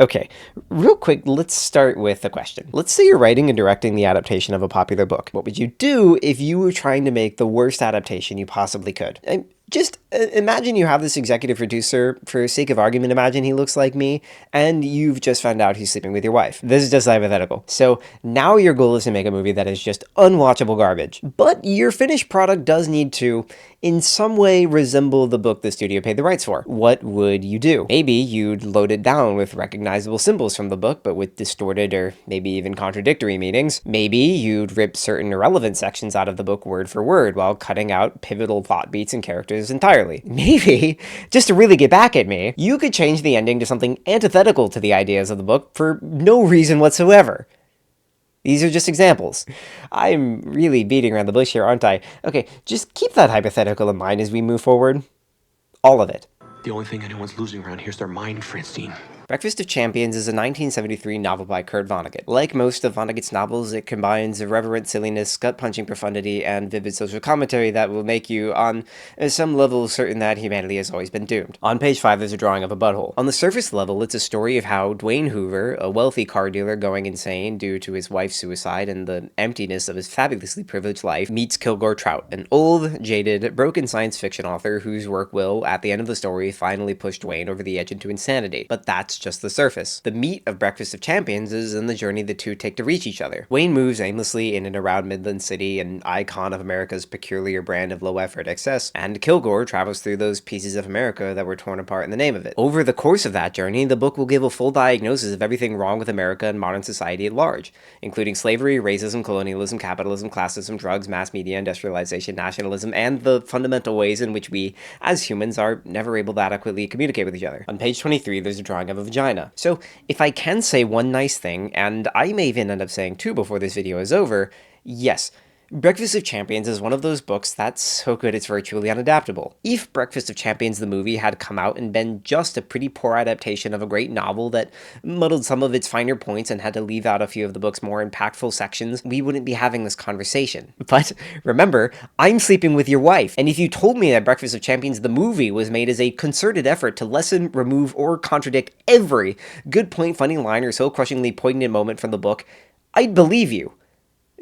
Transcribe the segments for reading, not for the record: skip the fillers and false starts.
Okay, real quick, let's start with a question. Let's say you're writing and directing the adaptation of a popular book. What would you do if you were trying to make the worst adaptation you possibly could? Just imagine you have this executive producer, for sake of argument, imagine he looks like me, and you've just found out he's sleeping with your wife. This is just hypothetical. So now your goal is to make a movie that is just unwatchable garbage. But your finished product does need to, in some way, resemble the book the studio paid the rights for. What would you do? Maybe you'd load it down with recognizable symbols from the book, but with distorted or maybe even contradictory meanings. Maybe you'd rip certain irrelevant sections out of the book word for word while cutting out pivotal plot beats and characters entirely. Maybe, just to really get back at me, you could change the ending to something antithetical to the ideas of the book for no reason whatsoever. These are just examples. I'm really beating around the bush here, aren't I? Okay, just keep that hypothetical in mind as we move forward. All of it. The only thing anyone's losing around here is their mind, Francine. Breakfast of Champions is a 1973 novel by Kurt Vonnegut. Like most of Vonnegut's novels, it combines irreverent silliness, gut-punching profundity, and vivid social commentary that will make you, on some level, certain that humanity has always been doomed. On page 5, there's a drawing of a butthole. On the surface level, it's a story of how Dwayne Hoover, a wealthy car dealer going insane due to his wife's suicide and the emptiness of his fabulously privileged life, meets Kilgore Trout, an old, jaded, broken science fiction author whose work will, at the end of the story, finally push Dwayne over the edge into insanity. But that's just the surface. The meat of Breakfast of Champions is in the journey the two take to reach each other. Wayne moves aimlessly in and around Midland City, an icon of America's peculiar brand of low-effort excess, and Kilgore travels through those pieces of America that were torn apart in the name of it. Over the course of that journey, the book will give a full diagnosis of everything wrong with America and modern society at large, including slavery, racism, colonialism, capitalism, classism, drugs, mass media, industrialization, nationalism, and the fundamental ways in which we, as humans, are never able to adequately communicate with each other. On page 23, there's a drawing of a vagina. So, if I can say one nice thing, and I may even end up saying two before this video is over, yes, Breakfast of Champions is one of those books that's so good it's virtually unadaptable. If Breakfast of Champions the movie had come out and been just a pretty poor adaptation of a great novel that muddled some of its finer points and had to leave out a few of the book's more impactful sections, we wouldn't be having this conversation. But remember, I'm sleeping with your wife, and if you told me that Breakfast of Champions the movie was made as a concerted effort to lessen, remove, or contradict every good point, funny line, or soul-crushingly poignant moment from the book, I'd believe you.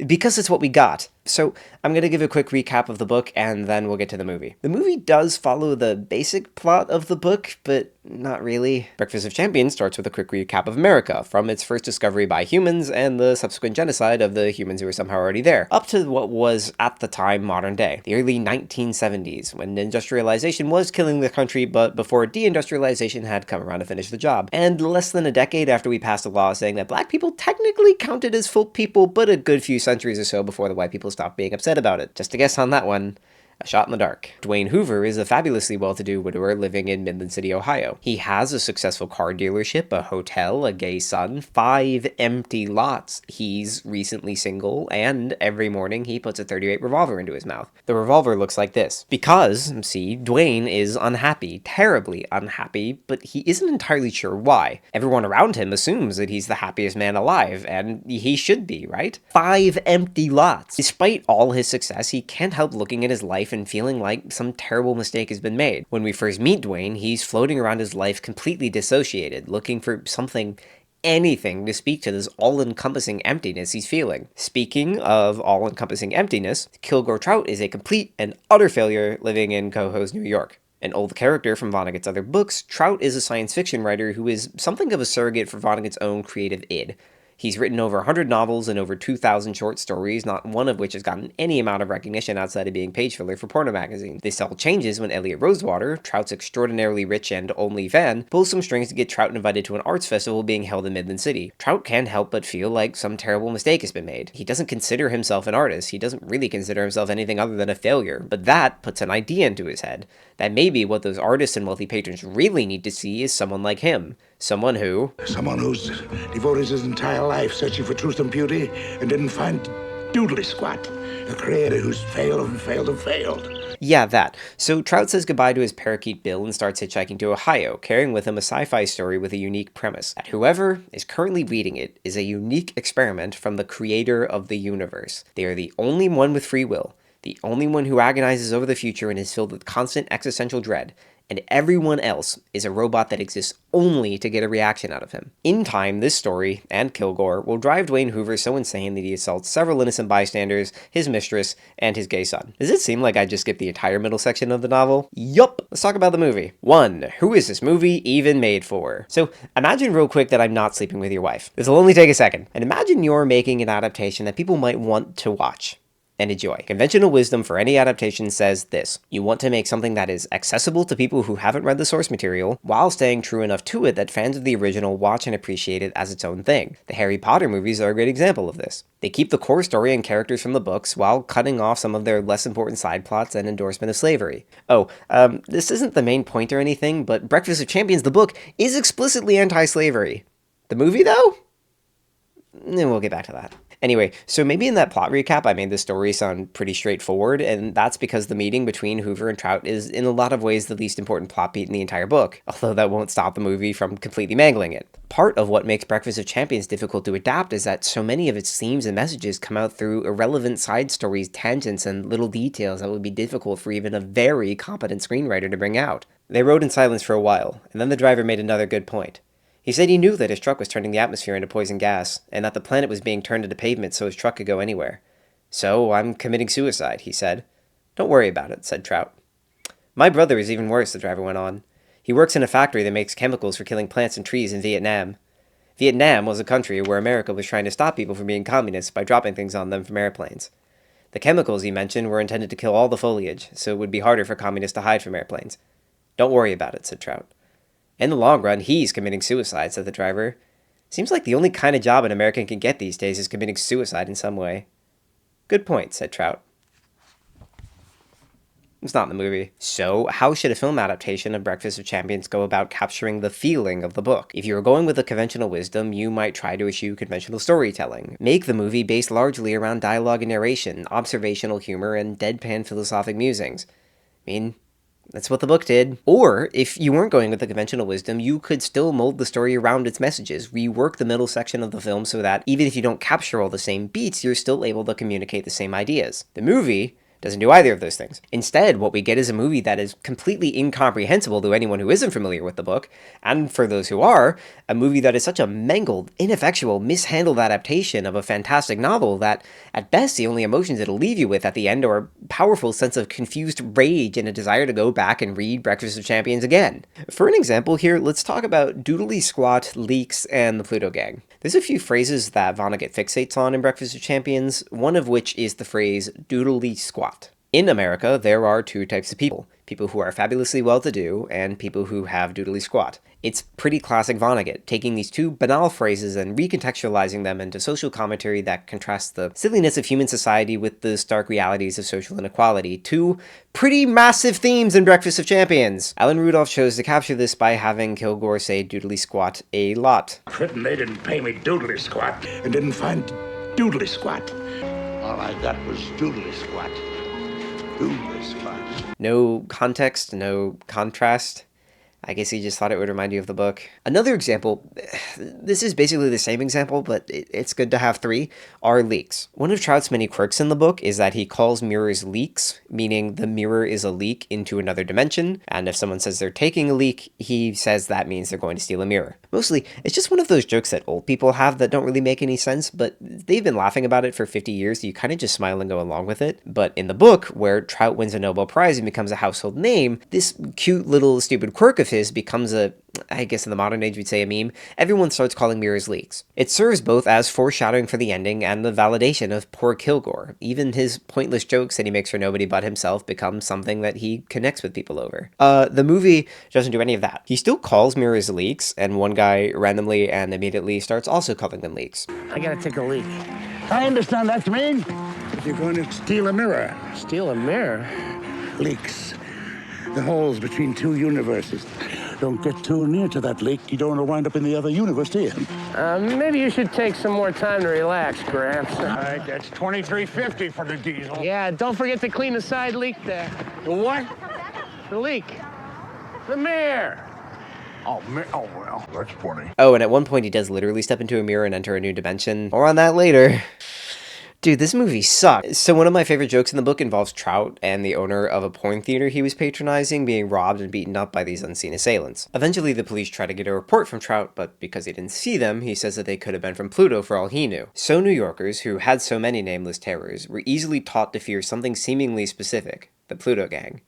Because it's what we got. So I'm going to give a quick recap of the book, and then we'll get to the movie. The movie does follow the basic plot of the book, but not really. Breakfast of Champions starts with a quick recap of America, from its first discovery by humans and the subsequent genocide of the humans who were somehow already there, up to what was, at the time, modern day, the early 1970s, when industrialization was killing the country, but before deindustrialization had come around to finish the job. And less than a decade after we passed a law saying that black people technically counted as full people, but a good few centuries or so before the white people stopped being upset about it. Just a guess on that one. A shot in the dark. Dwayne Hoover is a fabulously well-to-do widower living in Midland City, Ohio. He has a successful car dealership, a hotel, a gay son, 5 empty lots. He's recently single, and every morning he puts a .38 revolver into his mouth. The revolver looks like this. Because, see, Dwayne is unhappy, terribly unhappy, but he isn't entirely sure why. Everyone around him assumes that he's the happiest man alive, and he should be, right? 5 empty lots. Despite all his success, he can't help looking at his life and feeling like some terrible mistake has been made. When we first meet Dwayne, he's floating around his life completely dissociated, looking for something, anything, to speak to this all-encompassing emptiness he's feeling. Speaking of all-encompassing emptiness, Kilgore Trout is a complete and utter failure living in Cohoes, New York. An old character from Vonnegut's other books, Trout is a science fiction writer who is something of a surrogate for Vonnegut's own creative id. He's written over 100 novels and over 2,000 short stories, not one of which has gotten any amount of recognition outside of being page filler for porno magazines. This all changes when Elliot Rosewater, Trout's extraordinarily rich and only fan, pulls some strings to get Trout invited to an arts festival being held in Midland City. Trout can't help but feel like some terrible mistake has been made. He doesn't consider himself an artist. He doesn't really consider himself anything other than a failure. But that puts an idea into his head. That maybe what those artists and wealthy patrons really need to see is someone like him. Someone who's devoted his entire life searching for truth and beauty and didn't find doodly squat. A creator who's failed and failed and failed. Yeah, that. So Trout says goodbye to his parakeet Bill and starts hitchhiking to Ohio, carrying with him a sci-fi story with a unique premise. That whoever is currently reading it is a unique experiment from the creator of the universe. They are the only one with free will, the only one who agonizes over the future and is filled with constant existential dread. and everyone else is a robot that exists only to get a reaction out of him. In time, this story, and Kilgore, will drive Dwayne Hoover so insane that he assaults several innocent bystanders, his mistress, and his gay son. Does it seem like I just skipped the entire middle section of the novel? Yup! Let's talk about the movie. 1. Who is this movie even made for? So, imagine real quick that I'm not sleeping with your wife. This will only take a second. And imagine you're making an adaptation that people might want to watch and enjoy. Conventional wisdom for any adaptation says this: you want to make something that is accessible to people who haven't read the source material, while staying true enough to it that fans of the original watch and appreciate it as its own thing. The Harry Potter movies are a great example of this. They keep the core story and characters from the books, while cutting off some of their less important side plots and endorsement of slavery. This isn't the main point or anything, but Breakfast of Champions, the book, is explicitly anti-slavery. The movie, though? We'll get back to that. Anyway, so maybe in that plot recap I made the story sound pretty straightforward, and that's because the meeting between Hoover and Trout is in a lot of ways the least important plot beat in the entire book, although that won't stop the movie from completely mangling it. Part of what makes Breakfast of Champions difficult to adapt is that so many of its themes and messages come out through irrelevant side stories, tangents, and little details that would be difficult for even a very competent screenwriter to bring out. They rode in silence for a while, and then the driver made another good point. He said he knew that his truck was turning the atmosphere into poison gas, and that the planet was being turned into pavement so his truck could go anywhere. "So, I'm committing suicide," he said. "Don't worry about it," said Trout. "My brother is even worse," the driver went on. "He works in a factory that makes chemicals for killing plants and trees in Vietnam. Vietnam was a country where America was trying to stop people from being communists by dropping things on them from airplanes. The chemicals he mentioned were intended to kill all the foliage, so it would be harder for communists to hide from airplanes. Don't worry about it," said Trout. "In the long run, he's committing suicide," said the driver. "Seems like the only kind of job an American can get these days is committing suicide in some way." "Good point," said Trout. It's not in the movie. So, how should a film adaptation of Breakfast of Champions go about capturing the feeling of the book? If you were going with a conventional wisdom, you might try to eschew conventional storytelling. Make the movie based largely around dialogue and narration, observational humor, and deadpan philosophic musings. That's what the book did. Or, if you weren't going with the conventional wisdom, you could still mold the story around its messages, rework the middle section of the film so that, even if you don't capture all the same beats, you're still able to communicate the same ideas. The movie doesn't do either of those things. Instead, what we get is a movie that is completely incomprehensible to anyone who isn't familiar with the book, and for those who are, a movie that is such a mangled, ineffectual, mishandled adaptation of a fantastic novel that, at best, the only emotions it'll leave you with at the end are a powerful sense of confused rage and a desire to go back and read Breakfast of Champions again. For an example here, let's talk about Doodly Squat, Leaks, and the Pluto Gang. There's a few phrases that Vonnegut fixates on in Breakfast of Champions, one of which is the phrase doodly squat. In America, there are two types of people who are fabulously well-to-do and people who have doodly squat. It's pretty classic Vonnegut, taking these two banal phrases and recontextualizing them into social commentary that contrasts the silliness of human society with the stark realities of social inequality, two pretty massive themes in Breakfast of Champions. Alan Rudolph chose to capture this by having Kilgore say doodly squat a lot. Quitting, they didn't pay me doodly squat and didn't find doodly squat. All I got was doodly squat. Doodly squat. No context, no contrast. I guess he just thought it would remind you of the book. Another example, this is basically the same example, but it's good to have three, are leaks. One of Trout's many quirks in the book is that he calls mirrors leaks, meaning the mirror is a leak into another dimension, and if someone says they're taking a leak, he says that means they're going to steal a mirror. Mostly, it's just one of those jokes that old people have that don't really make any sense, but they've been laughing about it for 50 years, so you kind of just smile and go along with it. But in the book, where Trout wins a Nobel Prize and becomes a household name, this cute little stupid quirk of his becomes I guess in the modern age we'd say a meme. Everyone starts calling mirrors leaks. It serves both as foreshadowing for the ending and the validation of poor Kilgore. Even his pointless jokes that he makes for nobody but himself become something that he connects with people over. The movie doesn't do any of that. He still calls mirrors leaks, and one guy randomly and immediately starts also calling them leaks. "I gotta take a leak." I understand that to mean if you're going to steal a mirror. Steal a mirror? Leaks. The holes between two universes. Don't get too near to that leak. You don't want to wind up in the other universe, do you? Maybe you should take some more time to relax, Gramps. All right, that's $23.50 for the diesel. Yeah, don't forget to clean the side leak there. The what? The leak. The mirror. Oh, well, that's funny. Oh, and at one point he does literally step into a mirror and enter a new dimension. More on that later. Dude, this movie sucks. So one of my favorite jokes in the book involves Trout and the owner of a porn theater he was patronizing being robbed and beaten up by these unseen assailants. Eventually, the police try to get a report from Trout, but because he didn't see them, he says that they could have been from Pluto for all he knew. So New Yorkers, who had so many nameless terrors, were easily taught to fear something seemingly specific, the Pluto Gang.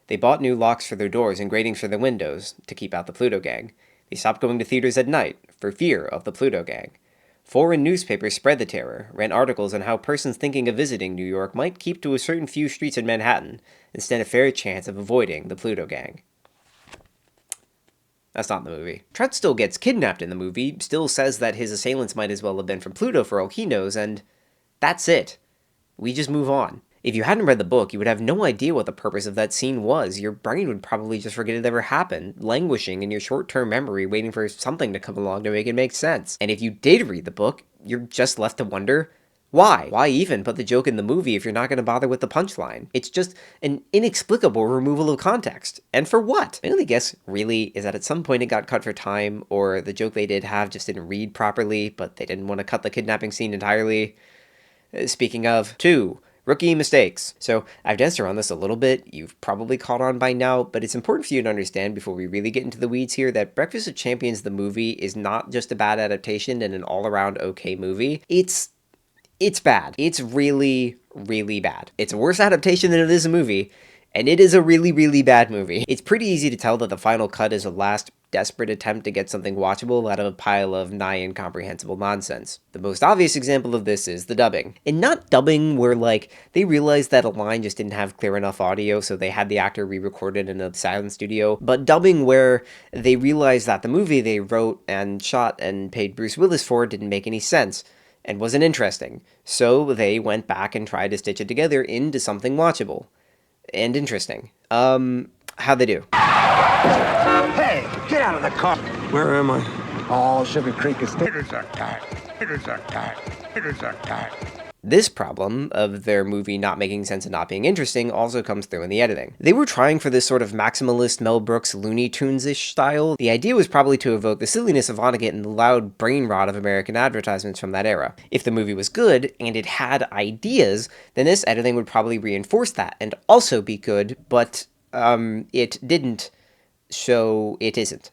They bought new locks for their doors and gratings for their windows to keep out the Pluto Gang. They stopped going to theaters at night for fear of the Pluto Gang. Foreign newspapers spread the terror, ran articles on how persons thinking of visiting New York might keep to a certain few streets in Manhattan and stand a fair chance of avoiding the Pluto Gang. That's not in the movie. Trout still gets kidnapped in the movie, still says that his assailants might as well have been from Pluto for all he knows, and that's it. We just move on. If you hadn't read the book, you would have no idea what the purpose of that scene was. Your brain would probably just forget it ever happened, languishing in your short-term memory, waiting for something to come along to make it make sense. And if you did read the book, you're just left to wonder, why? Why even put the joke in the movie if you're not going to bother with the punchline? It's just an inexplicable removal of context. And for what? My only guess, really, is that at some point it got cut for time, or the joke they did have just didn't read properly, but they didn't want to cut the kidnapping scene entirely. Speaking of, 2. Rookie mistakes. So I've danced around this a little bit, you've probably caught on by now, but it's important for you to understand before we really get into the weeds here that Breakfast of Champions the movie is not just a bad adaptation and an all-around okay movie. It's bad. It's really, really bad. It's a worse adaptation than it is a movie, and it is a really, really bad movie. It's pretty easy to tell that the final cut is a last desperate attempt to get something watchable out of a pile of nigh incomprehensible nonsense. The most obvious example of this is the dubbing. And not dubbing where, like, they realized that a line just didn't have clear enough audio, so they had the actor re-recorded in a silent studio, but dubbing where they realized that the movie they wrote and shot and paid Bruce Willis for didn't make any sense and wasn't interesting. So they went back and tried to stitch it together into something watchable and interesting. How'd they do? Hey, get out of the car. Where am I? Oh, Sugar Creek is tight. This problem of their movie not making sense and not being interesting also comes through in the editing. They were trying for this sort of maximalist Mel Brooks Looney Tunes-ish style. The idea was probably to evoke the silliness of Vonnegut and the loud brain rot of American advertisements from that era. If the movie was good, and it had ideas, then this editing would probably reinforce that and also be good, but it didn't, so it isn't.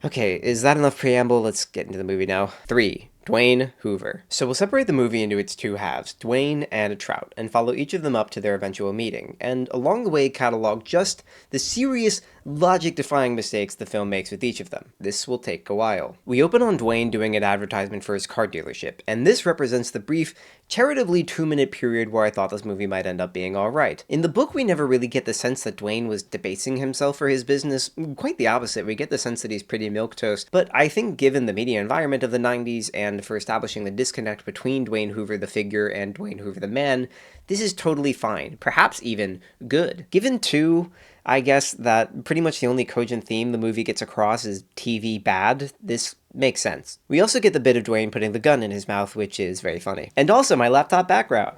Okay, is that enough preamble? Let's get into the movie now. 3. Dwayne Hoover. So we'll separate the movie into its two halves, Dwayne and Trout, and follow each of them up to their eventual meeting, and along the way catalog just the serious, logic-defying mistakes the film makes with each of them. This will take a while. We open on Dwayne doing an advertisement for his car dealership, and this represents the brief, charitably 2-minute period where I thought this movie might end up being alright. In the book, we never really get the sense that Dwayne was debasing himself for his business. Quite the opposite, we get the sense that he's pretty milquetoast, but I think given the media environment of the 90s and for establishing the disconnect between Dwayne Hoover the figure and Dwayne Hoover the man, this is totally fine, perhaps even good. Given too, I guess, that pretty much the only cogent theme the movie gets across is TV bad, this makes sense. We also get the bit of Dwayne putting the gun in his mouth, which is very funny. And also my laptop background.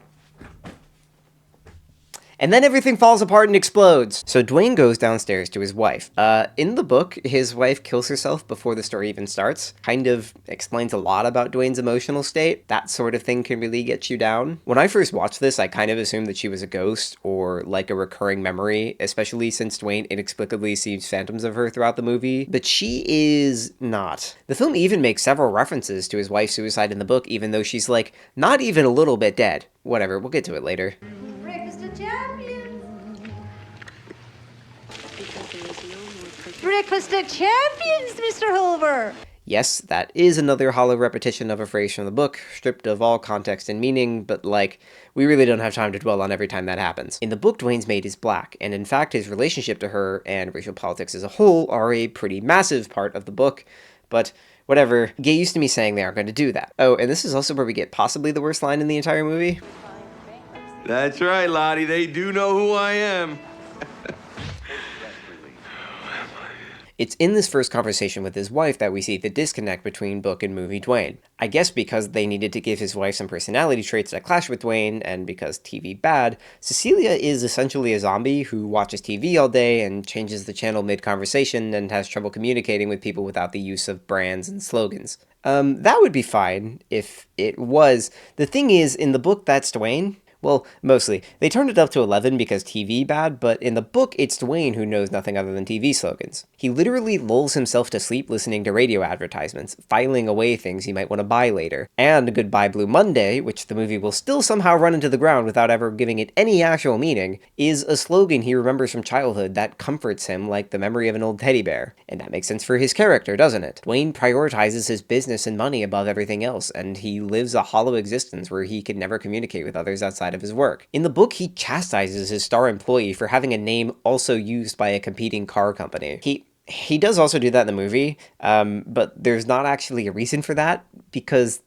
And then everything falls apart and explodes. So Dwayne goes downstairs to his wife. In the book, his wife kills herself before the story even starts. Kind of explains a lot about Dwayne's emotional state. That sort of thing can really get you down. When I first watched this, I kind of assumed that she was a ghost or like a recurring memory, especially since Dwayne inexplicably sees phantoms of her throughout the movie. But she is not. The film even makes several references to his wife's suicide in the book, even though she's like not even a little bit dead. Whatever, we'll get to it later. Breakfast of champions. Breakfast of champions, Mr. Hoover. Yes, that is another hollow repetition of a phrase from the book, stripped of all context and meaning, but like, we really don't have time to dwell on every time that happens. In the book, Dwayne's maid is black, and in fact his relationship to her and racial politics as a whole are a pretty massive part of the book, but whatever, get used to me saying they aren't going to do that. Oh, and this is also where we get possibly the worst line in the entire movie. That's right, Lottie. They do know who I am. It's in this first conversation with his wife that we see the disconnect between book and movie Dwayne. I guess because they needed to give his wife some personality traits that clash with Dwayne, and because TV bad, Cecilia is essentially a zombie who watches TV all day and changes the channel mid-conversation and has trouble communicating with people without the use of brands and slogans. That would be fine if it was. The thing is, in the book, that's Dwayne. Well, mostly. They turned it up to 11 because TV bad, but in the book, it's Dwayne who knows nothing other than TV slogans. He literally lulls himself to sleep listening to radio advertisements, filing away things he might want to buy later. And Goodbye Blue Monday, which the movie will still somehow run into the ground without ever giving it any actual meaning, is a slogan he remembers from childhood that comforts him like the memory of an old teddy bear. And that makes sense for his character, doesn't it? Dwayne prioritizes his business and money above everything else, and he lives a hollow existence where he can never communicate with others outside of his work. In the book, he chastises his star employee for having a name also used by a competing car company. He does also do that in the movie, but there's not actually a reason for that, because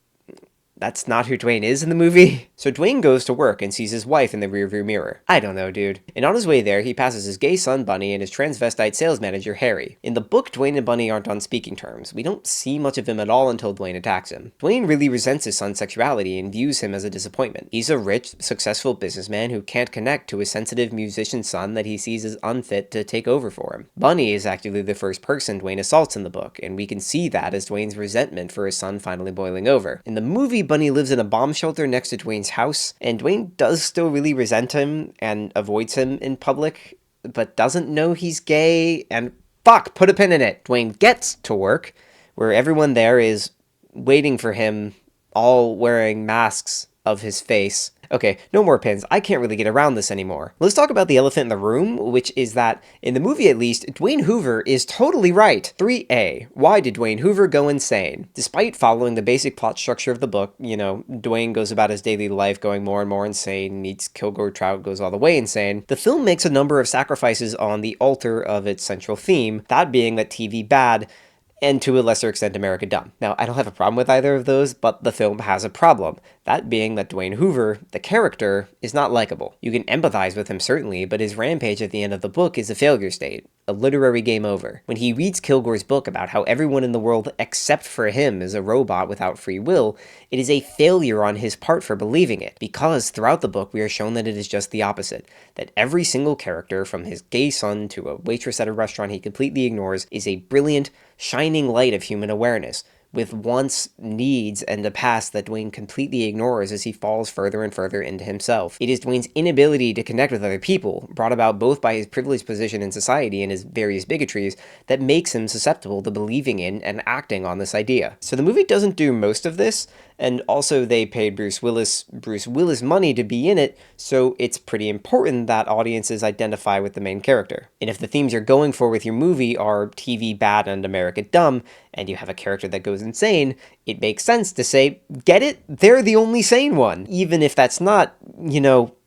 that's not who Dwayne is in the movie. So Dwayne goes to work and sees his wife in the rearview mirror. I don't know, dude. And on his way there, he passes his gay son Bunny and his transvestite sales manager Harry. In the book, Dwayne and Bunny aren't on speaking terms. We don't see much of him at all until Dwayne attacks him. Dwayne really resents his son's sexuality and views him as a disappointment. He's a rich, successful businessman who can't connect to his sensitive musician son that he sees as unfit to take over for him. Bunny is actually the first person Dwayne assaults in the book, and we can see that as Dwayne's resentment for his son finally boiling over. In the movie, Bunny lives in a bomb shelter next to Dwayne's house, and Dwayne does still really resent him and avoids him in public, but doesn't know he's gay, and fuck, put a pin in it. Dwayne gets to work, where everyone there is waiting for him, all wearing masks of his face. Okay, no more pins. I can't really get around this anymore. Let's talk about the elephant in the room, which is that, in the movie at least, Dwayne Hoover is totally right. 3A. Why did Dwayne Hoover go insane? Despite following the basic plot structure of the book, Dwayne goes about his daily life going more and more insane, meets Kilgore Trout, goes all the way insane, the film makes a number of sacrifices on the altar of its central theme, that being that TV bad, and to a lesser extent America dumb. Now, I don't have a problem with either of those, but the film has a problem. That being that Dwayne Hoover, the character, is not likable. You can empathize with him certainly, but his rampage at the end of the book is a failure state, a literary game over. When he reads Kilgore's book about how everyone in the world except for him is a robot without free will, it is a failure on his part for believing it, because throughout the book we are shown that it is just the opposite, that every single character, from his gay son to a waitress at a restaurant he completely ignores, is a brilliant, shining light of human awareness, with wants, needs, and a past that Dwayne completely ignores as he falls further and further into himself. It is Dwayne's inability to connect with other people, brought about both by his privileged position in society and his various bigotries, that makes him susceptible to believing in and acting on this idea. So the movie doesn't do most of this, and also they paid Bruce Willis money to be in it, so it's pretty important that audiences identify with the main character. And if the themes you're going for with your movie are TV bad and America dumb, and you have a character that goes insane, it makes sense to say, get it? They're the only sane one, even if that's not,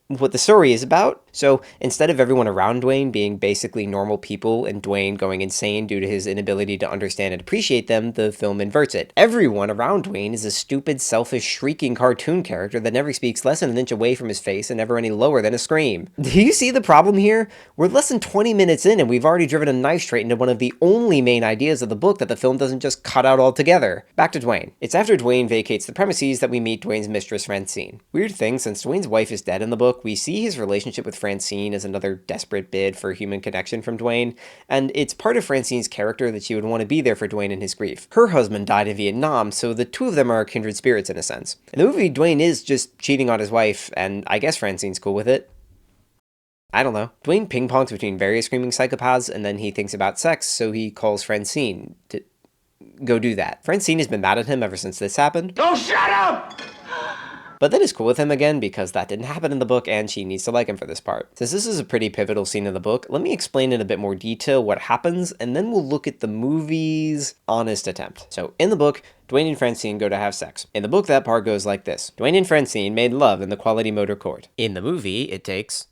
what the story is about. So instead of everyone around Dwayne being basically normal people and Dwayne going insane due to his inability to understand and appreciate them, the film inverts it. Everyone around Dwayne is a stupid, selfish, shrieking cartoon character that never speaks less than an inch away from his face and never any lower than a scream. Do you see the problem here? We're less than 20 minutes in and we've already driven a knife straight into one of the only main ideas of the book that the film doesn't just cut out altogether. Back to Dwayne. It's after Dwayne vacates the premises that we meet Dwayne's mistress, Francine. Weird thing, since Dwayne's wife is dead in the book, we see his relationship with Francine as another desperate bid for human connection from Dwayne, and it's part of Francine's character that she would want to be there for Dwayne in his grief. Her husband died in Vietnam, so the two of them are kindred spirits in a sense. In the movie, Dwayne is just cheating on his wife, and I guess Francine's cool with it. I don't know. Dwayne ping-pongs between various screaming psychopaths, and then he thinks about sex, so he calls Francine to go do that. Francine has been mad at him ever since this happened. Oh, shut up! But then is cool with him again because that didn't happen in the book and she needs to like him for this part. Since this is a pretty pivotal scene in the book, let me explain in a bit more detail what happens and then we'll look at the movie's honest attempt. So in the book, Dwayne and Francine go to have sex. In the book, that part goes like this. Dwayne and Francine made love in the Quality Motor Court. In the movie, it takes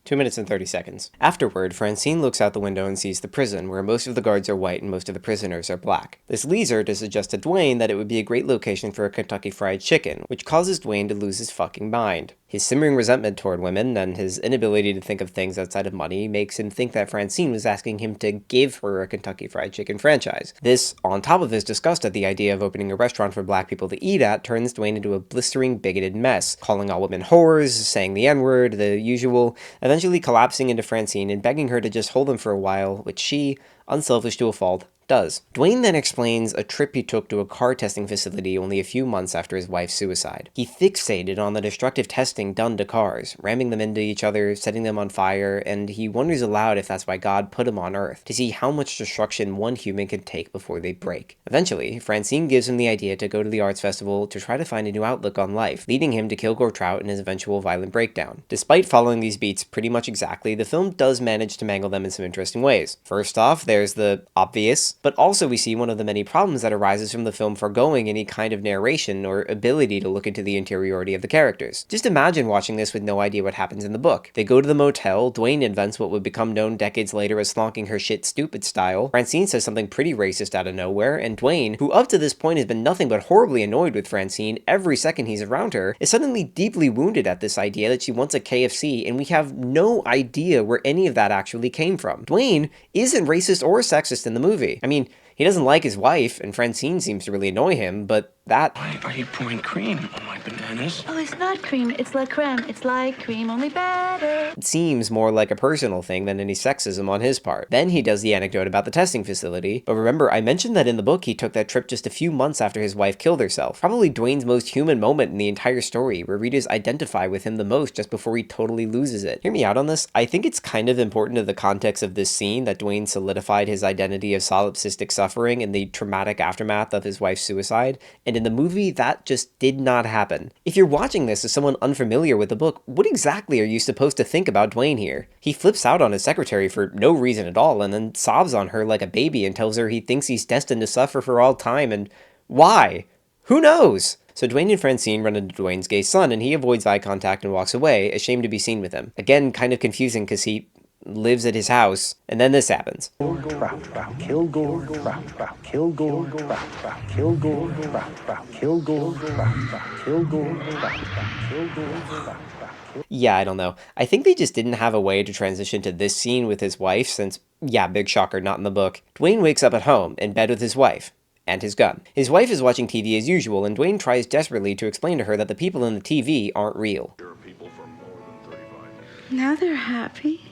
2 minutes and 30 seconds. Afterward, Francine looks out the window and sees the prison, where most of the guards are white and most of the prisoners are black. This leads her to suggest to Dwayne that it would be a great location for a Kentucky Fried Chicken, which causes Dwayne to lose his fucking mind. His simmering resentment toward women and his inability to think of things outside of money makes him think that Francine was asking him to give her a Kentucky Fried Chicken franchise. This, on top of his disgust at the idea of opening a restaurant for black people to eat at, turns Dwayne into a blistering, bigoted mess, calling all women whores, saying the N-word, the usual, eventually collapsing into Francine and begging her to just hold him for a while, which she, unselfish to a fault, does. Dwayne then explains a trip he took to a car testing facility only a few months after his wife's suicide. He fixated on the destructive testing done to cars, ramming them into each other, setting them on fire, and he wonders aloud if that's why God put him on Earth, to see how much destruction one human can take before they break. Eventually, Francine gives him the idea to go to the arts festival to try to find a new outlook on life, leading him to Kilgore Trout in his eventual violent breakdown. Despite following these beats pretty much exactly, the film does manage to mangle them in some interesting ways. First off, there's the obvious, but also we see one of the many problems that arises from the film foregoing any kind of narration or ability to look into the interiority of the characters. Just imagine watching this with no idea what happens in the book. They go to the motel, Dwayne invents what would become known decades later as slonking her shit stupid style, Francine says something pretty racist out of nowhere, and Dwayne, who up to this point has been nothing but horribly annoyed with Francine every second he's around her, is suddenly deeply wounded at this idea that she wants a KFC, and we have no idea where any of that actually came from. Dwayne isn't racist or sexist in the movie. I mean, he doesn't like his wife, and Francine seems to really annoy him, but that... Why are you pouring cream on my bananas? Oh, it's not cream. It's like creme. It's like cream, only better. seems more like a personal thing than any sexism on his part. Then he does the anecdote about the testing facility, but remember, I mentioned that in the book he took that trip just a few months after his wife killed herself. Probably Dwayne's most human moment in the entire story, where readers identify with him the most just before he totally loses it. Hear me out on this, I think it's kind of important to the context of this scene that Dwayne solidified his identity of solipsistic suffering in the traumatic aftermath of his wife's suicide, and in the movie that just did not happen. If you're watching this as someone unfamiliar with the book, what exactly are you supposed to think about Dwayne here? He flips out on his secretary for no reason at all and then sobs on her like a baby and tells her he thinks he's destined to suffer for all time, and why? Who knows? So Dwayne and Francine run into Dwayne's gay son and he avoids eye contact and walks away, ashamed to be seen with him. Again, kind of confusing because he lives at his house, and then this happens. Trout, trout, Kilgore, trout, trout, Kilgore, trout, trout, Kilgore, trout, trout, Kilgore, trout, trout, Kilgore, trout, trout, Kilgore, trout, trout. Yeah, I don't know. I think they just didn't have a way to transition to this scene with his wife since, yeah, big shocker, not in the book. Dwayne wakes up at home, in bed with his wife. And his gun. His wife is watching TV as usual, and Dwayne tries desperately to explain to her that the people in the TV aren't real. There are people from more than 35. Now they're happy.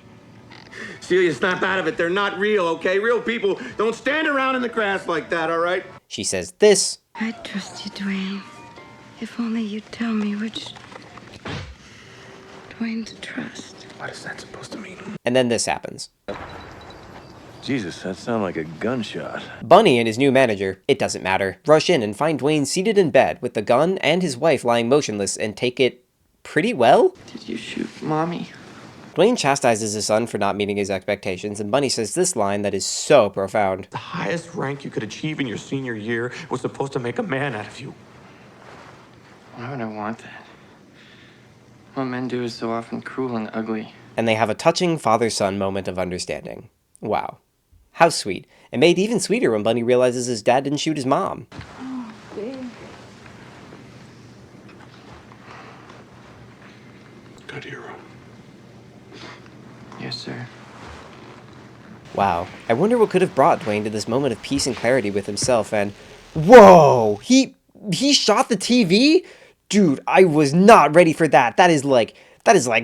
Celia, snap out of it. They're not real, okay? Real people don't stand around in the grass like that, all right? She says this. I trust you, Dwayne. If only you'd tell me which Dwayne to trust. What is that supposed to mean? And then this happens. Jesus, that sounded like a gunshot. Bunny and his new manager, it doesn't matter, rush in and find Dwayne seated in bed with the gun and his wife lying motionless and take it pretty well. Did you shoot Mommy? Dwayne chastises his son for not meeting his expectations, and Bunny says this line that is so profound. The highest rank you could achieve in your senior year was supposed to make a man out of you. Why would I want that? What men do is so often cruel and ugly. And they have a touching father-son moment of understanding. Wow. How sweet. And made even sweeter when Bunny realizes his dad didn't shoot his mom. Oh, babe. Good hero. Yes, sir. Wow. I wonder what could have brought Dwayne to this moment of peace and clarity with himself and... Whoa! He shot the TV? Dude, I was not ready for that. That is like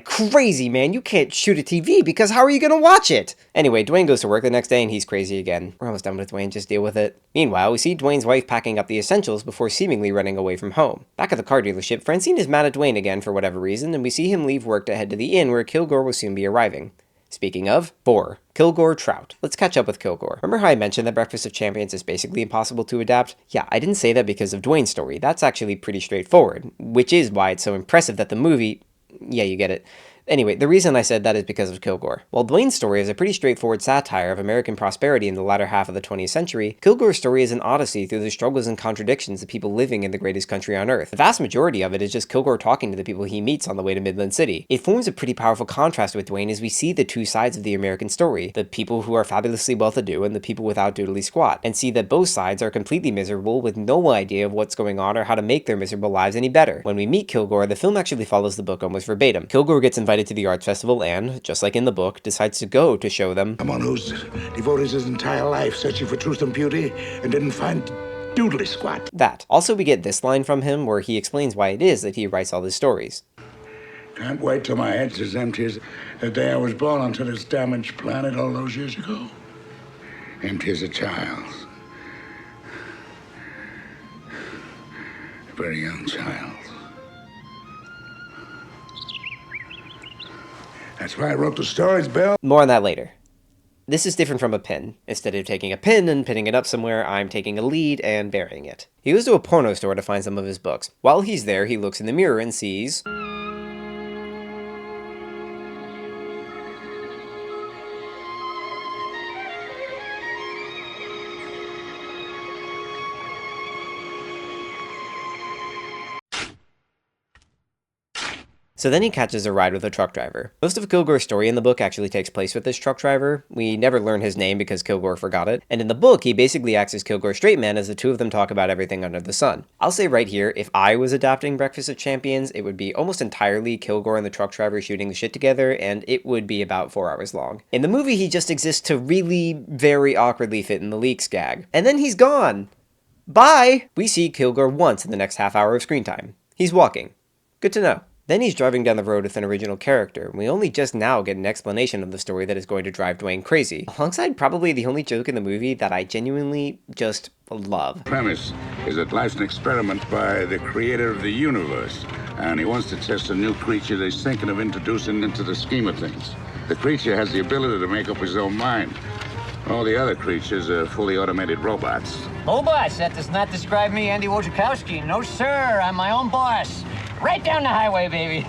crazy, man. You can't shoot a TV because how are you gonna watch it? Anyway, Dwayne goes to work the next day and he's crazy again. We're almost done with Dwayne, just deal with it. Meanwhile, we see Dwayne's wife packing up the essentials before seemingly running away from home. Back at the car dealership, Francine is mad at Dwayne again for whatever reason, and we see him leave work to head to the inn where Kilgore will soon be arriving. Speaking of, 4. Kilgore Trout. Let's catch up with Kilgore. Remember how I mentioned that Breakfast of Champions is basically impossible to adapt? Yeah, I didn't say that because of Dwayne's story. That's actually pretty straightforward, which is why it's so impressive that the movie... yeah, you get it. Anyway, the reason I said that is because of Kilgore. While Dwayne's story is a pretty straightforward satire of American prosperity in the latter half of the 20th century, Kilgore's story is an odyssey through the struggles and contradictions of people living in the greatest country on earth. The vast majority of it is just Kilgore talking to the people he meets on the way to Midland City. It forms a pretty powerful contrast with Dwayne as we see the two sides of the American story, the people who are fabulously well-to-do and the people without doodly squat, and see that both sides are completely miserable with no idea of what's going on or how to make their miserable lives any better. When we meet Kilgore, the film actually follows the book almost verbatim. Kilgore gets invited to the arts festival and, just like in the book, decides to go to show them Someone who's devoted his entire life searching for truth and beauty and didn't find doodly squat. that. Also, we get this line from him where he explains why it is that he writes all his stories. Can't wait till my head's as empty as the day I was born onto this damaged planet all those years ago. Empty as a child's. A very young child. That's why I wrote the stories, Bill. More on that later. This is different from a pin. Instead of taking a pin and pinning it up somewhere, I'm taking a lead and burying it. He goes to a porno store to find some of his books. While he's there, he looks in the mirror and sees So then he catches a ride with a truck driver. Most of Kilgore's story in the book actually takes place with this truck driver. We never learn his name because Kilgore forgot it. And in the book, he basically acts as Kilgore's straight man as the two of them talk about everything under the sun. I'll say right here, if I was adapting Breakfast of Champions, it would be almost entirely Kilgore and the truck driver shooting the shit together, and it would be about 4 hours long. In the movie, he just exists to really very awkwardly fit in the leaks gag. And then he's gone! Bye! We see Kilgore once in the next half hour of screen time. He's walking. Good to know. Then he's driving down the road with an original character, and we only just now get an explanation of the story that is going to drive Dwayne crazy, alongside probably the only joke in the movie that I genuinely just love. Premise is that life's an experiment by the creator of the universe, and he wants to test a new creature that he's thinking of introducing into the scheme of things. The creature has the ability to make up his own mind. All the other creatures are fully automated robots. Oh, boss, that does not describe me, Andy Wojciechowski. No, sir, I'm my own boss. Right down the highway, baby.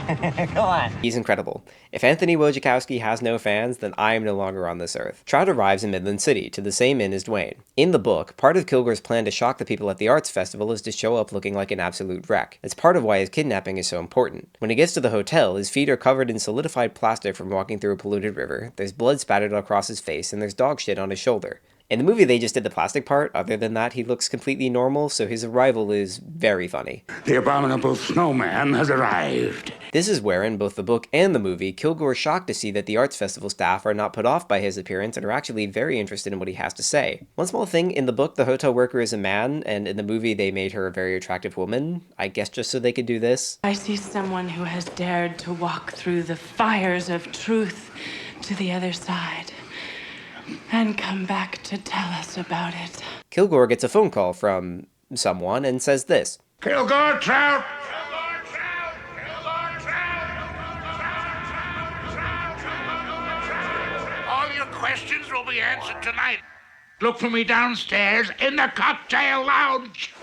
Go on. He's incredible. If Anthony Wojciechowski has no fans, then I am no longer on this earth. Trout arrives in Midland City, to the same inn as Dwayne. In the book, part of Kilgore's plan to shock the people at the arts festival is to show up looking like an absolute wreck. It's part of why his kidnapping is so important. When he gets to the hotel, his feet are covered in solidified plastic from walking through a polluted river, there's blood spattered across his face, and there's dog shit on his shoulder. In the movie, they just did the plastic part. Other than that, he looks completely normal, so his arrival is very funny. The abominable snowman has arrived. This is where, in both the book and the movie, Kilgore is shocked to see that the arts festival staff are not put off by his appearance and are actually very interested in what he has to say. One small thing, in the book, the hotel worker is a man, and in the movie, they made her a very attractive woman. I guess just so they could do this. I see someone who has dared to walk through the fires of truth to the other side. And come back to tell us about it. Kilgore gets a phone call from someone and says this. Kilgore Trout! All your questions will be answered tonight. Look for me downstairs in the cocktail lounge.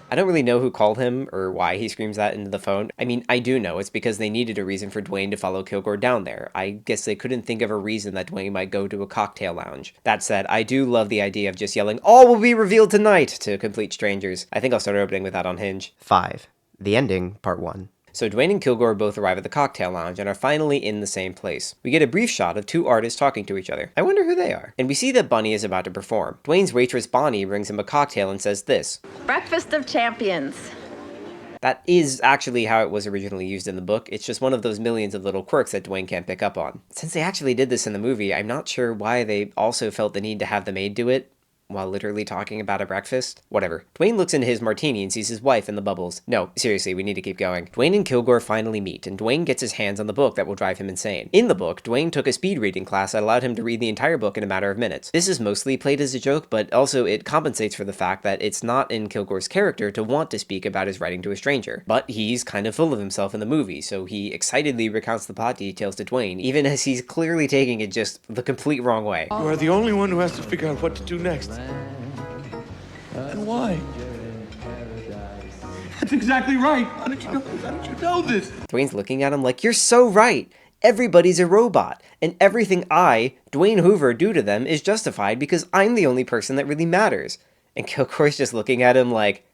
I don't really know who called him or why he screams that into the phone. I mean, I do know. It's because they needed a reason for Dwayne to follow Kilgore down there. I guess they couldn't think of a reason that Dwayne might go to a cocktail lounge. That said, I do love the idea of just yelling, "All will be revealed tonight!" to complete strangers. I think I'll start opening with that on Hinge. 5. The Ending, Part 1. So Dwayne and Kilgore both arrive at the cocktail lounge and are finally in the same place. We get a brief shot of two artists talking to each other. I wonder who they are. And we see that Bunny is about to perform. Dwayne's waitress Bonnie brings him a cocktail and says this. Breakfast of Champions. That is actually how it was originally used in the book. It's just one of those millions of little quirks that Dwayne can't pick up on. Since they actually did this in the movie, I'm not sure why they also felt the need to have the maid do it, while literally talking about a breakfast. Whatever. Dwayne looks into his martini and sees his wife in the bubbles. No, seriously, we need to keep going. Dwayne and Kilgore finally meet, and Dwayne gets his hands on the book that will drive him insane. In the book, Dwayne took a speed reading class that allowed him to read the entire book in a matter of minutes. This is mostly played as a joke, but also it compensates for the fact that it's not in Kilgore's character to want to speak about his writing to a stranger. But he's kind of full of himself in the movie, so he excitedly recounts the plot details to Dwayne, even as he's clearly taking it just the complete wrong way. You are the only one who has to figure out what to do next. And why? That's exactly right. How did you know this? Dwayne's looking at him like, "You're so right! Everybody's a robot, and everything I, Dwayne Hoover, do to them is justified because I'm the only person that really matters. And Kilgore's just looking at him like,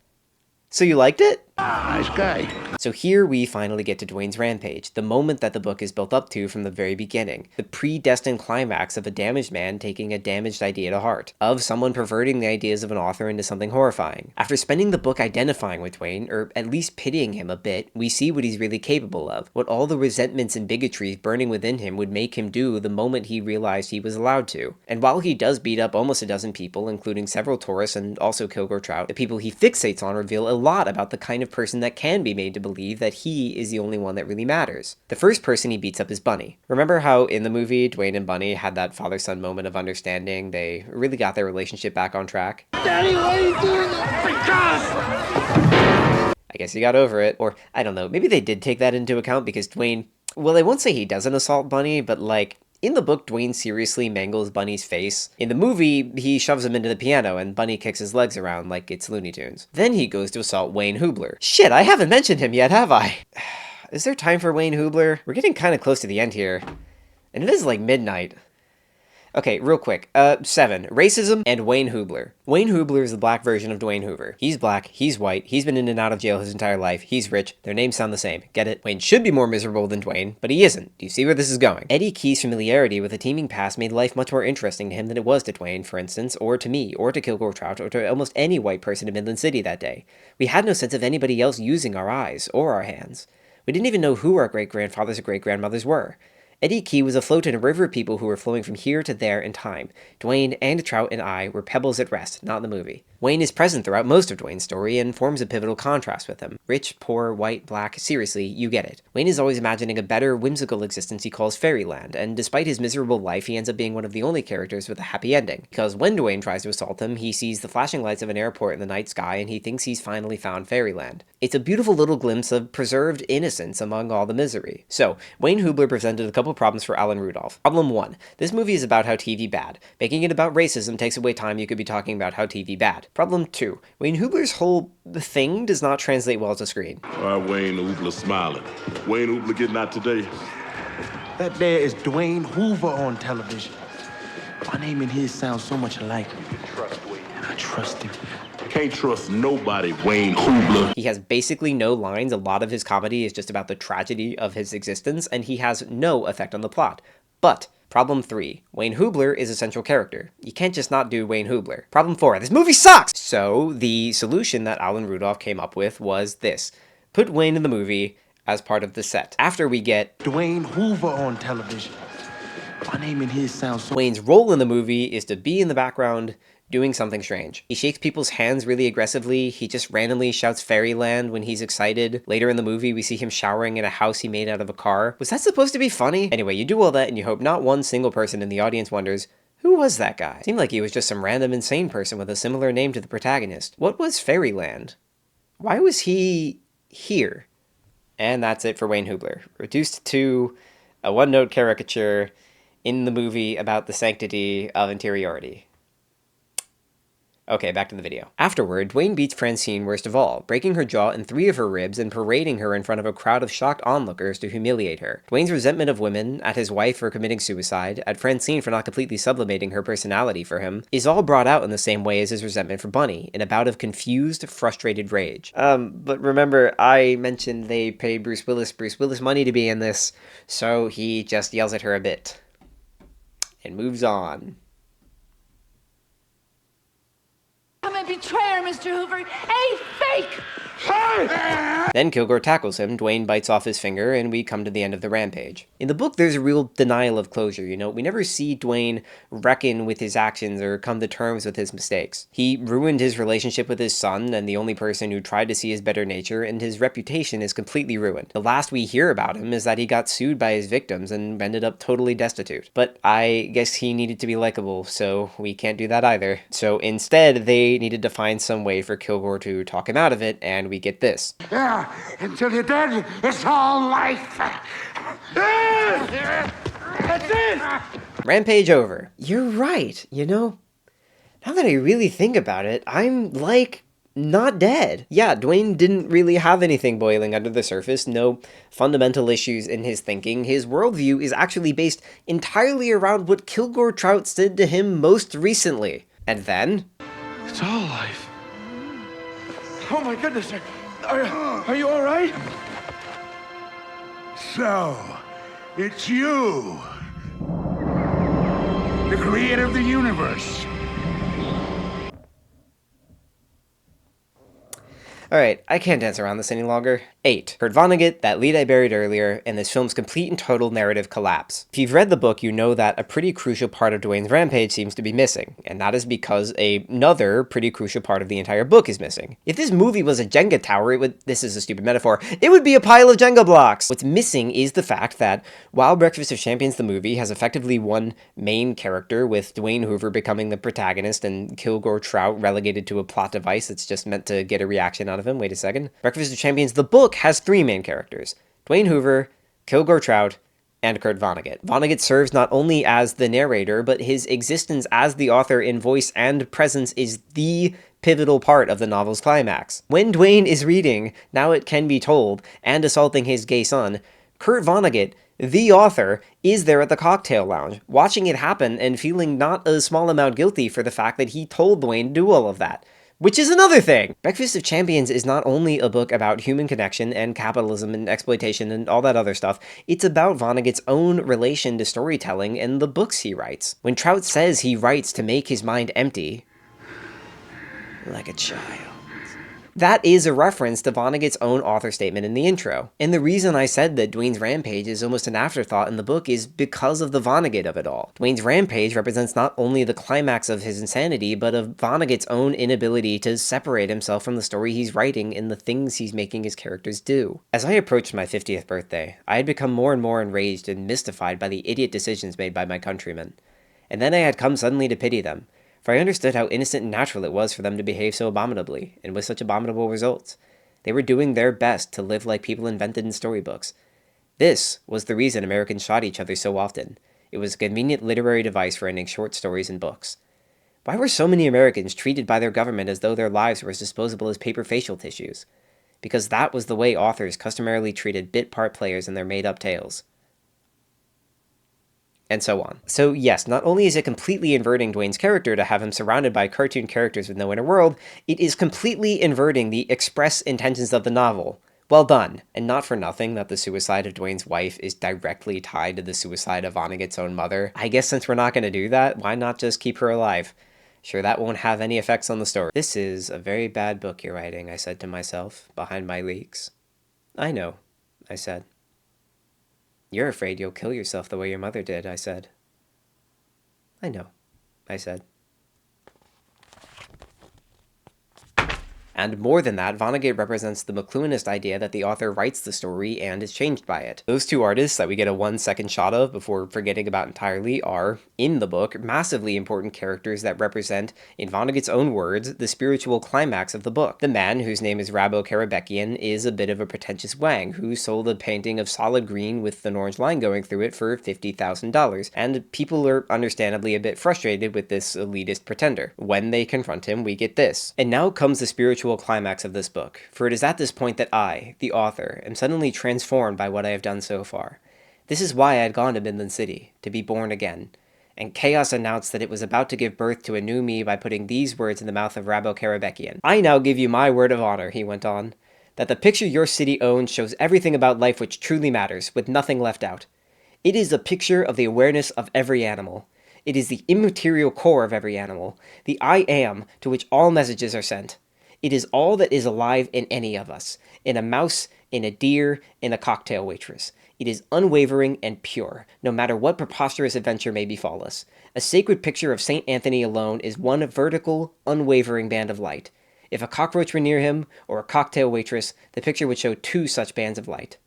so you liked it? Nice guy. So here we finally get to Dwayne's rampage, the moment that the book is built up to from the very beginning. The predestined climax of a damaged man taking a damaged idea to heart, of someone perverting the ideas of an author into something horrifying. After spending the book identifying with Dwayne, or at least pitying him a bit, we see what he's really capable of, what all the resentments and bigotries burning within him would make him do the moment he realized he was allowed to. And while he does beat up almost a dozen people, including several tourists and also Kilgore Trout, the people he fixates on reveal a lot about the kind of person that can be made to believe that he is the only one that really matters. The first person he beats up is Bunny. Remember how in the movie, Dwayne and Bunny had that father-son moment of understanding? They really got their relationship back on track. Daddy, why are you doing this? Because! I guess he got over it. Or, I don't know, maybe they did take that into account because Dwayne, well, I won't say he doesn't assault Bunny, but like, in the book, Dwayne seriously mangles Bunny's face. In the movie, he shoves him into the piano and Bunny kicks his legs around like it's Looney Tunes. Then he goes to assault Wayne Hoobler. Shit, I haven't mentioned him yet, have I? Is there time for Wayne Hoobler? We're getting kind of close to the end here. And it is like midnight. Okay, real quick. 7. Racism and Wayne Hoobler. Wayne Hoobler is the black version of Dwayne Hoover. He's black, he's white, he's been in and out of jail his entire life, he's rich, their names sound the same. Get it? Wayne should be more miserable than Dwayne, but he isn't. Do you see where this is going? Eddie Key's familiarity with a teeming past made life much more interesting to him than it was to Dwayne, for instance, or to me, or to Kilgore Trout, or to almost any white person in Midland City that day. We had no sense of anybody else using our eyes, or our hands. We didn't even know who our great-grandfathers or great-grandmothers were. Eddie Key was afloat in a river of people who were flowing from here to there in time. Dwayne and Trout and I were pebbles at rest, not in the movie. Wayne is present throughout most of Dwayne's story and forms a pivotal contrast with him. Rich, poor, white, black, seriously, you get it. Wayne is always imagining a better, whimsical existence he calls fairyland, and despite his miserable life, he ends up being one of the only characters with a happy ending. Because when Dwayne tries to assault him, he sees the flashing lights of an airport in the night sky and he thinks he's finally found fairyland. It's a beautiful little glimpse of preserved innocence among all the misery. So, Wayne Hoobler presented a couple problems for Alan Rudolph. Problem 1. This movie is about how TV bad. Making it about racism takes away time you could be talking about how TV bad. Problem 2. Wayne Hoobler's whole thing does not translate well to screen. Why Wayne Hoobler smiling? Wayne Hoobler getting out today? That there is Dwayne Hoover on television. My name and his sound so much alike. You can trust Wayne. And I trust him. Can't trust nobody, Wayne Hoobler. He has basically no lines. A lot of his comedy is just about the tragedy of his existence, and he has no effect on the plot. But problem 3. Wayne Hoobler is a central character. You can't just not do Wayne Hoobler. Problem 4. This movie sucks! So, the solution that Alan Rudolph came up with was this. Put Wayne in the movie as part of the set. After we get Dwayne Hoover on television. My name and his sound so... Wayne's role in the movie is to be in the background doing something strange. He shakes people's hands really aggressively. He just randomly shouts fairyland when he's excited. Later in the movie, we see him showering in a house he made out of a car. Was that supposed to be funny? Anyway, you do all that and you hope not one single person in the audience wonders, who was that guy? Seemed like he was just some random insane person with a similar name to the protagonist. What was fairyland? Why was he here? And that's it for Wayne Hoobler. Reduced to a one-note caricature in the movie about the sanctity of interiority. Okay, back to the video. Afterward, Dwayne beats Francine worst of all, breaking her jaw and 3 of her ribs and parading her in front of a crowd of shocked onlookers to humiliate her. Dwayne's resentment of women, at his wife for committing suicide, at Francine for not completely sublimating her personality for him, is all brought out in the same way as his resentment for Bunny, in a bout of confused, frustrated rage. But remember, I mentioned they paid Bruce Willis money to be in this, so he just yells at her a bit. And moves on. I'm a betrayer, Mr. Hoover. A fake! Then Kilgore tackles him, Dwayne bites off his finger, and we come to the end of the rampage. In the book, there's a real denial of closure, you know? We never see Dwayne reckon with his actions or come to terms with his mistakes. He ruined his relationship with his son, and the only person who tried to see his better nature, and his reputation is completely ruined. The last we hear about him is that he got sued by his victims and ended up totally destitute. But I guess he needed to be likable, so we can't do that either. So instead, they needed to find some way for Kilgore to talk him out of it, and we get this. Yeah, until you're dead, it's all life. That's it! Rampage over. You're right, you know? Now that I really think about it, I'm like not dead. Yeah, Dwayne didn't really have anything boiling under the surface, no fundamental issues in his thinking. His worldview is actually based entirely around what Kilgore Trout said to him most recently. And then... It's all life. Oh my goodness, are you all right? So, it's you, the creator of the universe. Alright, I can't dance around this any longer. 8. Kurt Vonnegut, that lead I buried earlier, and this film's complete and total narrative collapse. If you've read the book, you know that a pretty crucial part of Dwayne's rampage seems to be missing, and that is because another pretty crucial part of the entire book is missing. If this movie was a Jenga tower, this is a stupid metaphor, it would be a pile of Jenga blocks! What's missing is the fact that, while Breakfast of Champions the movie has effectively one main character, with Dwayne Hoover becoming the protagonist and Kilgore Trout relegated to a plot device that's just meant to get a reaction out of him. Wait a second. Breakfast of Champions, the book, has 3 main characters. Dwayne Hoover, Kilgore Trout, and Kurt Vonnegut. Vonnegut serves not only as the narrator, but his existence as the author in voice and presence is the pivotal part of the novel's climax. When Dwayne is reading Now It Can Be Told and assaulting his gay son, Kurt Vonnegut, the author, is there at the cocktail lounge, watching it happen and feeling not a small amount guilty for the fact that he told Dwayne to do all of that. Which is another thing! Breakfast of Champions is not only a book about human connection and capitalism and exploitation and all that other stuff, it's about Vonnegut's own relation to storytelling and the books he writes. When Trout says he writes to make his mind empty, like a child, that is a reference to Vonnegut's own author statement in the intro. And the reason I said that Dwayne's rampage is almost an afterthought in the book is because of the Vonnegut of it all. Dwayne's rampage represents not only the climax of his insanity, but of Vonnegut's own inability to separate himself from the story he's writing and the things he's making his characters do. As I approached my 50th birthday, I had become more and more enraged and mystified by the idiot decisions made by my countrymen. And then I had come suddenly to pity them, for I understood how innocent and natural it was for them to behave so abominably, and with such abominable results. They were doing their best to live like people invented in storybooks. This was the reason Americans shot each other so often. It was a convenient literary device for ending short stories and books. Why were so many Americans treated by their government as though their lives were as disposable as paper facial tissues? Because that was the way authors customarily treated bit part players in their made-up tales. And so on. So yes, not only is it completely inverting Dwayne's character to have him surrounded by cartoon characters with no inner world, it is completely inverting the express intentions of the novel. Well done. And not for nothing that the suicide of Dwayne's wife is directly tied to the suicide of Vonnegut's own mother. I guess since we're not going to do that, why not just keep her alive? Sure, that won't have any effects on the story. This is a very bad book you're writing, I said to myself, behind my leaks. I know, I said. You're afraid you'll kill yourself the way your mother did, I said. I know, I said. And more than that, Vonnegut represents the McLuhanist idea that the author writes the story and is changed by it. Those two artists that we get a 1-second shot of before forgetting about entirely are, in the book, massively important characters that represent, in Vonnegut's own words, the spiritual climax of the book. The man, whose name is Rabo Karabekian, is a bit of a pretentious wang who sold a painting of solid green with an orange line going through it for $50,000, and people are understandably a bit frustrated with this elitist pretender. When they confront him, we get this. And now comes the spiritual climax of this book, for it is at this point that I, the author, am suddenly transformed by what I have done so far. This is why I had gone to Midland City, to be born again, and chaos announced that it was about to give birth to a new me by putting these words in the mouth of Rabo Karabekian. I now give you my word of honor, he went on, that the picture your city owns shows everything about life which truly matters, with nothing left out. It is a picture of the awareness of every animal. It is the immaterial core of every animal, the I am to which all messages are sent. It is all that is alive in any of us, in a mouse, in a deer, in a cocktail waitress. It is unwavering and pure, no matter what preposterous adventure may befall us. A sacred picture of St. Anthony alone is one vertical, unwavering band of light. If a cockroach were near him, or a cocktail waitress, the picture would show 2 such bands of light.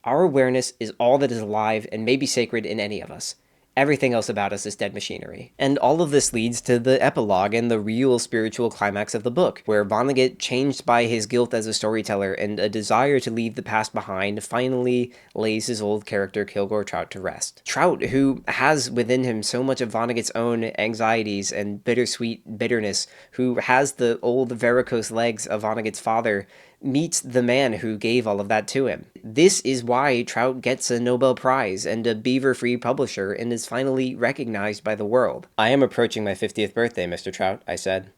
Our awareness is all that is alive and may be sacred in any of us. Everything else about us is dead machinery. And all of this leads to the epilogue and the real spiritual climax of the book, where Vonnegut, changed by his guilt as a storyteller and a desire to leave the past behind, finally lays his old character Kilgore Trout to rest. Trout, who has within him so much of Vonnegut's own anxieties and bittersweet bitterness, who has the old varicose legs of Vonnegut's father, meets the man who gave all of that to him. This is why Trout gets a Nobel Prize and a beaver-free publisher and is finally recognized by the world. I am approaching my 50th birthday, Mr. Trout, I said.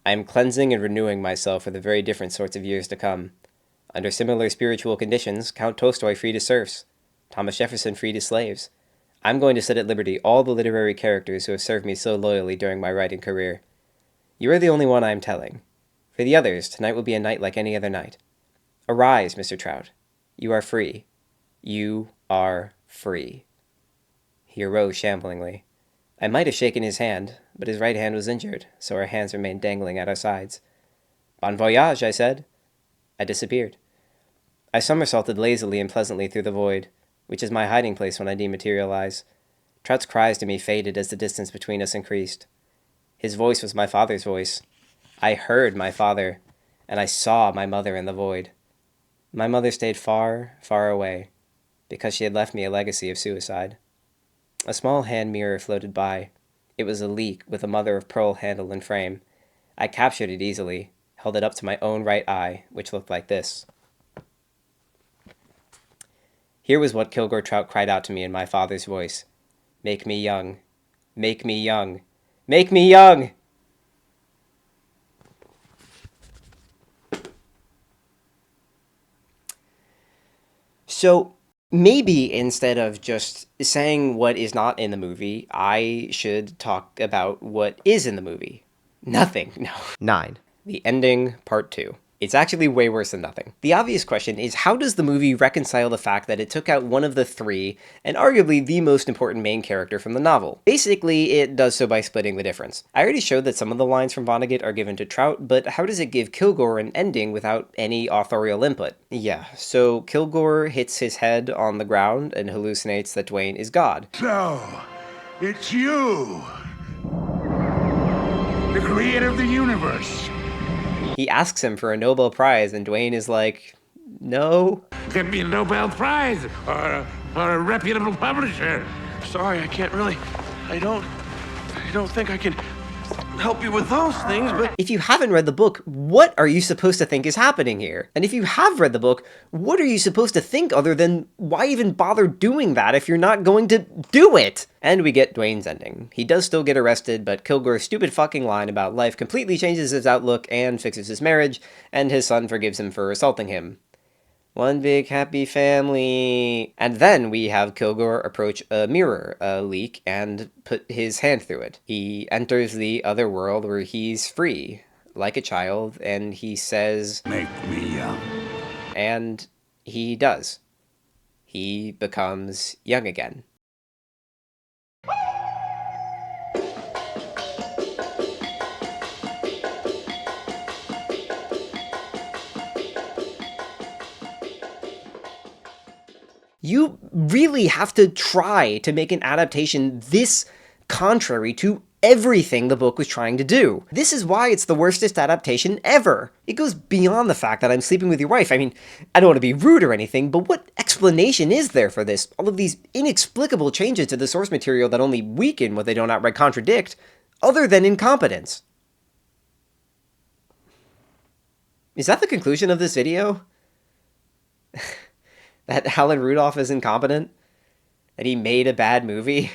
I am cleansing and renewing myself for the very different sorts of years to come. Under similar spiritual conditions, Count Tolstoy freed his serfs. Thomas Jefferson freed his slaves. I'm going to set at liberty all the literary characters who have served me so loyally during my writing career. You are the only one I am telling. For the others, tonight will be a night like any other night. Arise, Mr. Trout. You are free. You are free. He arose shamblingly. I might have shaken his hand, but his right hand was injured, so our hands remained dangling at our sides. Bon voyage, I said. I disappeared. I somersaulted lazily and pleasantly through the void, which is my hiding place when I dematerialize. Trout's cries to me faded as the distance between us increased. His voice was my father's voice. I heard my father, and I saw my mother in the void. My mother stayed far, far away, because she had left me a legacy of suicide. A small hand mirror floated by. It was a leak with a mother-of-pearl handle and frame. I captured it easily, held it up to my own right eye, which looked like this. Here was what Kilgore Trout cried out to me in my father's voice. Make me young. Make me young. Make me young! So maybe instead of just saying what is not in the movie, I should talk about what is in the movie. Nothing, no. 9. The ending, part 2. It's actually way worse than nothing. The obvious question is, how does the movie reconcile the fact that it took out one of the three, and arguably the most important main character from the novel? Basically, it does so by splitting the difference. I already showed that some of the lines from Vonnegut are given to Trout, but how does it give Kilgore an ending without any authorial input? Yeah, so Kilgore hits his head on the ground and hallucinates that Dwayne is God. So, it's you, the creator of the universe. He asks him for a Nobel Prize, and Dwayne is like, no. Get me a Nobel Prize or a reputable publisher. Sorry, I can't really. I don't think I can help you with those things, but... If you haven't read the book, what are you supposed to think is happening here? And if you have read the book, what are you supposed to think other than, why even bother doing that if you're not going to do it? And we get Dwayne's ending. He does still get arrested, but Kilgore's stupid fucking line about life completely changes his outlook and fixes his marriage, and his son forgives him for assaulting him. One big happy family. And then we have Kilgore approach a mirror, a leak, and put his hand through it. He enters the other world where he's free, like a child, and he says, Make me young. And he does. He becomes young again. You really have to try to make an adaptation this contrary to everything the book was trying to do. This is why it's the worstest adaptation ever. It goes beyond the fact that I'm sleeping with your wife. I mean, I don't want to be rude or anything, but what explanation is there for this? All of these inexplicable changes to the source material that only weaken what they don't outright contradict, other than incompetence. Is that the conclusion of this video? That Alan Rudolph is incompetent? That he made a bad movie?